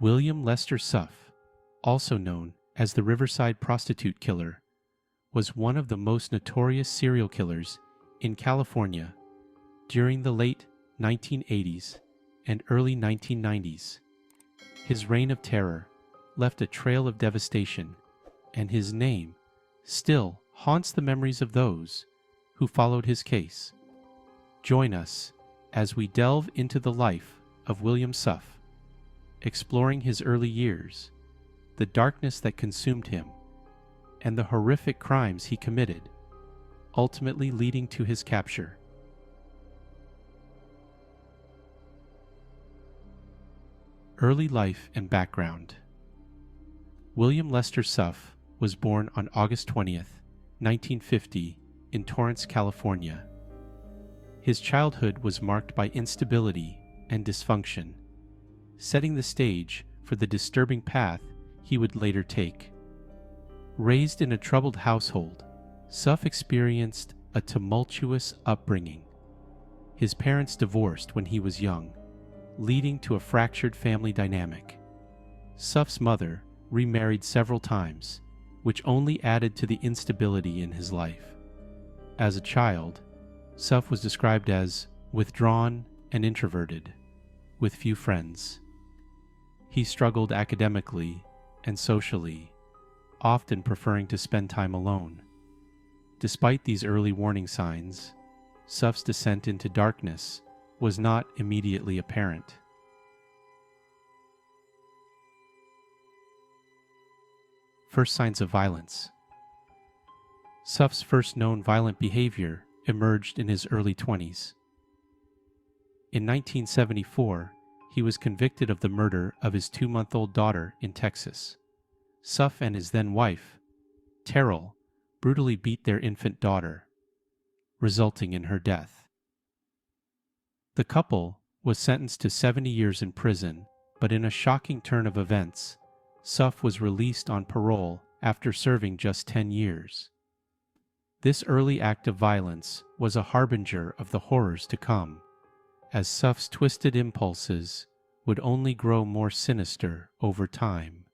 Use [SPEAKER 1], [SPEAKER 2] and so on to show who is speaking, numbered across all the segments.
[SPEAKER 1] William Lester Suff, also known as the Riverside Prostitute Killer, was one of the most notorious serial killers in California during the late 1980s and early 1990s. His reign of terror left a trail of devastation, and his name still haunts the memories of those who followed his case. Join us as we delve into the life of William Suff, exploring his early years, the darkness that consumed him, and the horrific crimes he committed, ultimately leading to his capture. Early life and background. William Lester Suff was born on August 20th, 1950, in Torrance, California. His childhood was marked by instability and dysfunction, setting the stage for the disturbing path he would later take. Raised in a troubled household, Suff experienced a tumultuous upbringing. His parents divorced when he was young, leading to a fractured family dynamic. Suff's mother remarried several times, which only added to the instability in his life. As a child, Suff was described as withdrawn and introverted, with few friends. He struggled academically and socially, often preferring to spend time alone. Despite these early warning signs, Suff's descent into darkness was not immediately apparent. First signs of violence. Suff's first known violent behavior emerged in his early 20s. In 1974, he was convicted of the murder of his 2-month-old daughter in Texas. Suff and his then-wife, Cheryl, brutally beat their infant daughter, resulting in her death. The couple was sentenced to 70 years in prison, but in a shocking turn of events, Suff was released on parole after serving just 10 years. This early act of violence was a harbinger of the horrors to come, as Suff's twisted impulses would only grow more sinister over time.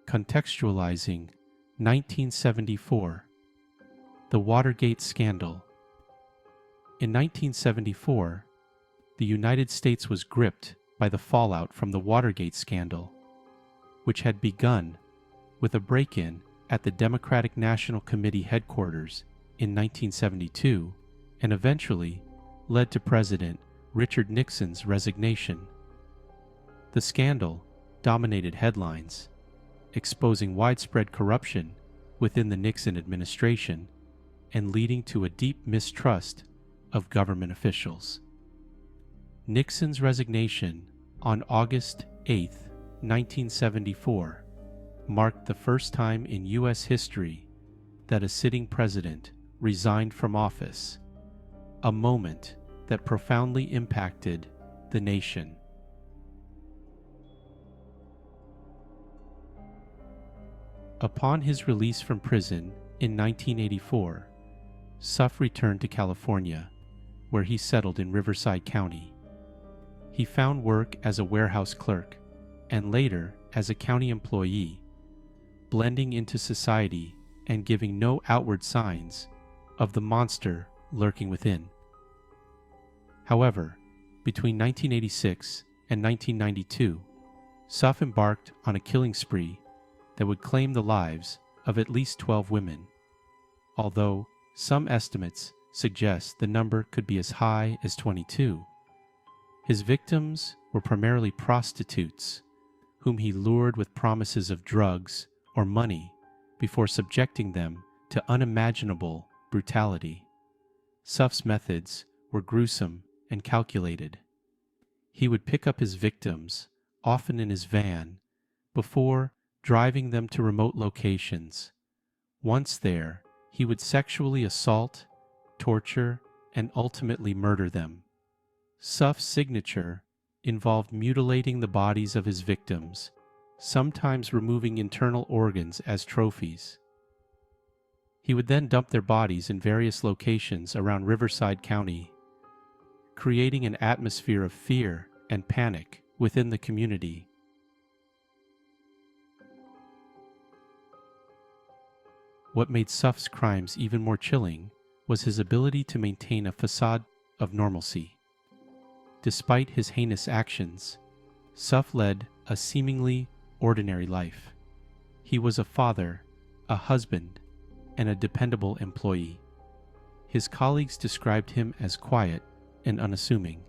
[SPEAKER 1] Contextualizing 1974. The Watergate Scandal. In 1974, the United States was gripped by the fallout from the Watergate Scandal, which had begun with a break-in at the Democratic National Committee headquarters in 1972 and eventually led to President Richard Nixon's resignation. The scandal dominated headlines, exposing widespread corruption within the Nixon administration and leading to a deep mistrust of government officials. Nixon's resignation on August 8, 1974, marked the first time in U.S. history that a sitting president resigned from office, a moment that profoundly impacted the nation. Upon his release from prison in 1984, Suff returned to California, where he settled in Riverside County. He found work as a warehouse clerk and later as a county employee, blending into society and giving no outward signs of the monster lurking within. However, between 1986 and 1992, Suff embarked on a killing spree that would claim the lives of at least 12 women, although some estimates suggest the number could be as high as 22. His victims were primarily prostitutes, whom he lured with promises of drugs or money before subjecting them to unimaginable brutality. Suff's methods were gruesome and calculated. He would pick up his victims, often in his van, before driving them to remote locations. Once there, he would sexually assault, torture, and ultimately murder them. Suff's signature involved mutilating the bodies of his victims, sometimes removing internal organs as trophies. He would then dump their bodies in various locations around Riverside County. creating an atmosphere of fear and panic within the community. What made Suff's crimes even more chilling was his ability to maintain a facade of normalcy. Despite his heinous actions, Suff led a seemingly ordinary life. He was a father, a husband, and a dependable employee. His colleagues described him as quiet and unassuming,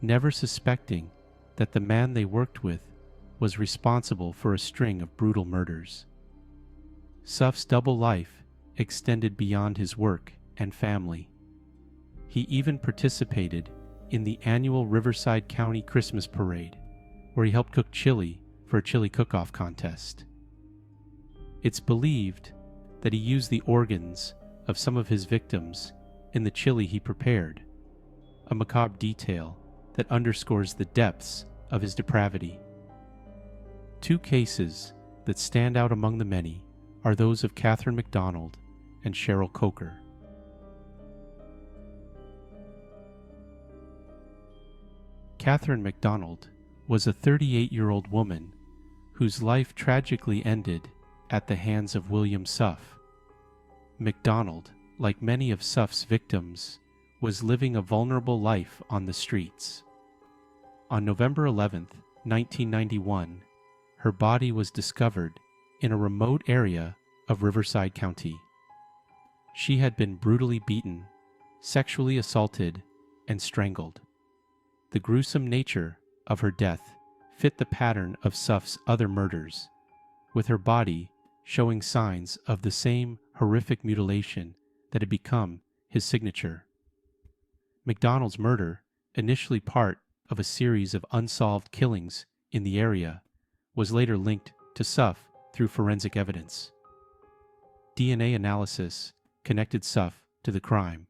[SPEAKER 1] never suspecting that the man they worked with was responsible for a string of brutal murders. Suff's double life extended beyond his work and family. He even participated in the annual Riverside County Christmas Parade, where he helped cook chili for a chili cook-off contest. It's believed that he used the organs of some of his victims in the chili he prepared, a macabre detail that underscores the depths of his depravity. Two cases that stand out among the many are those of Catherine McDonald and Cheryl Coker. Catherine McDonald was a 38-year-old woman whose life tragically ended at the hands of William Suff. McDonald, like many of Suff's victims, was living a vulnerable life on the streets. On November 11, 1991, her body was discovered in a remote area of Riverside County. She had been brutally beaten, sexually assaulted, and strangled. The gruesome nature of her death fit the pattern of Suff's other murders, with her body showing signs of the same horrific mutilation that had become his signature. McDonald's murder, initially part of a series of unsolved killings in the area, was later linked to Suff through forensic evidence. DNA analysis connected Suff to the crime,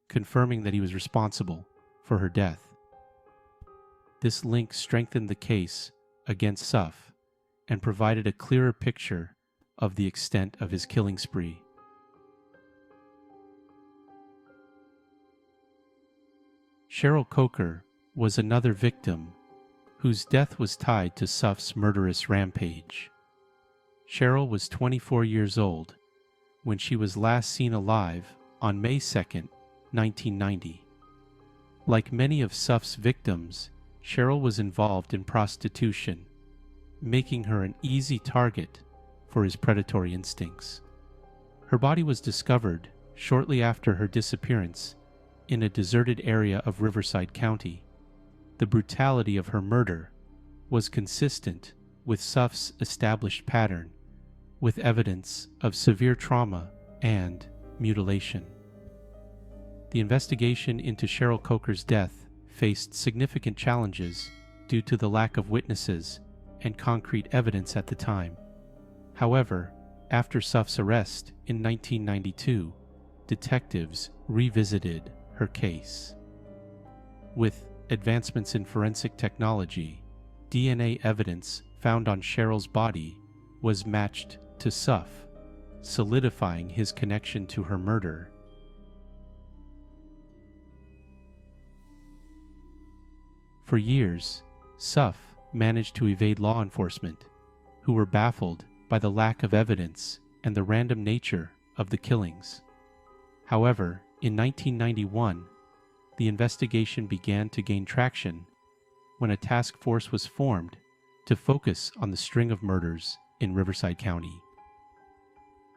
[SPEAKER 1] confirming that he was responsible for her death. This link strengthened the case against Suff and provided a clearer picture of the extent of his killing spree. Cheryl Coker was another victim whose death was tied to Suff's murderous rampage. Cheryl was 24 years old when she was last seen alive on May 2, 1990. Like many of Suff's victims, Cheryl was involved in prostitution, making her an easy target for his predatory instincts. Her body was discovered shortly after her disappearance in a deserted area of Riverside County. The brutality of her murder was consistent with Suff's established pattern, with evidence of severe trauma and mutilation. The investigation into Cheryl Coker's death faced significant challenges due to the lack of witnesses and concrete evidence at the time. However, after Suff's arrest in 1992, detectives revisited her case. With advancements in forensic technology, DNA evidence found on Cheryl's body was matched to Suff, solidifying his connection to her murder. For years, Suff managed to evade law enforcement, who were baffled by the lack of evidence and the random nature of the killings. However, in 1991, the investigation began to gain traction when a task force was formed to focus on the string of murders in Riverside County.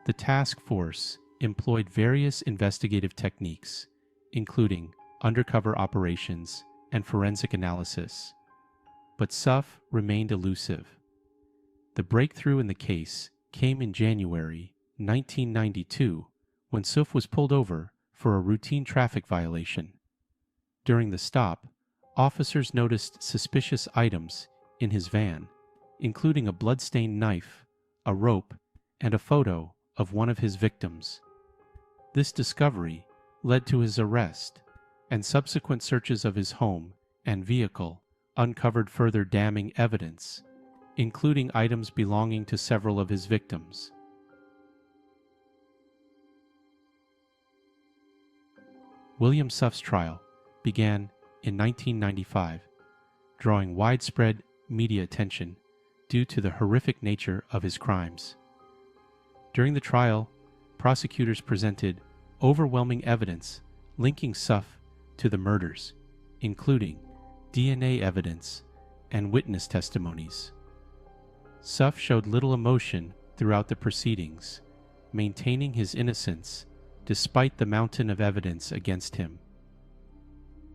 [SPEAKER 1] The task force employed various investigative techniques, including undercover operations and forensic analysis, but Suff remained elusive. The breakthrough in the case came in January 1992 when Suff was pulled over for a routine traffic violation. During the stop, officers noticed suspicious items in his van, including a blood-stained knife, a rope, and a photo of one of his victims. This discovery led to his arrest, and subsequent searches of his home and vehicle uncovered further damning evidence, including items belonging to several of his victims. William Suff's trial began in 1995, drawing widespread media attention due to the horrific nature of his crimes. During the trial, prosecutors presented overwhelming evidence linking Suff to the murders, including DNA evidence and witness testimonies. Suff showed little emotion throughout the proceedings, maintaining his innocence despite the mountain of evidence against him.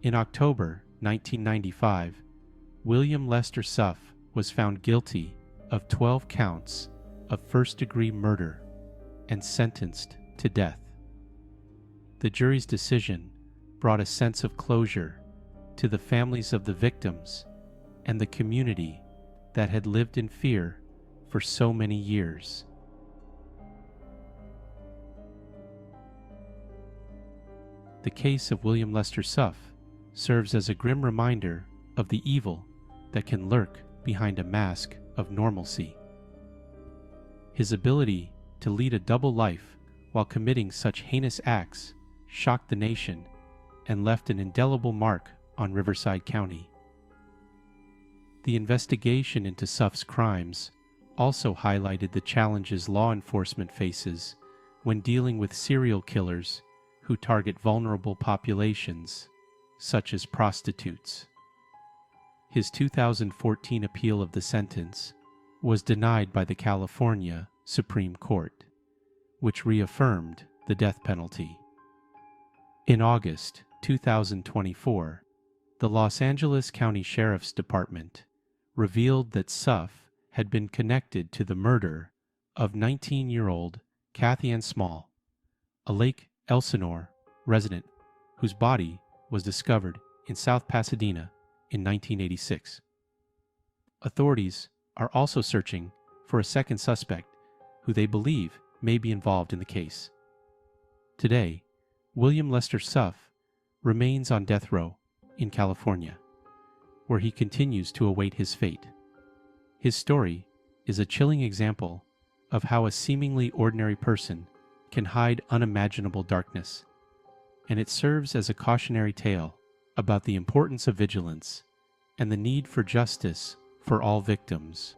[SPEAKER 1] In October 1995, William Lester Suff was found guilty of 12 counts of first-degree murder and sentenced to death. The jury's decision brought a sense of closure to the families of the victims and the community that had lived in fear for so many years. The case of William Lester Suff serves as a grim reminder of the evil that can lurk behind a mask of normalcy. His ability to lead a double life while committing such heinous acts shocked the nation and left an indelible mark on Riverside County. The investigation into Suff's crimes also highlighted the challenges law enforcement faces when dealing with serial killers who target vulnerable populations, such as prostitutes. His 2014 appeal of the sentence was denied by the California Supreme Court, which reaffirmed the death penalty. In August 2024, the Los Angeles County Sheriff's Department revealed that Suff had been connected to the murder of 19-year-old Kathy Ann Small, a Lake Elsinore resident whose body was discovered in South Pasadena in 1986. Authorities are also searching for a second suspect who they believe may be involved in the case. Today, William Lester Suff remains on death row in California, where he continues to await his fate. His story is a chilling example of how a seemingly ordinary person can hide unimaginable darkness, and it serves as a cautionary tale about the importance of vigilance and the need for justice for all victims.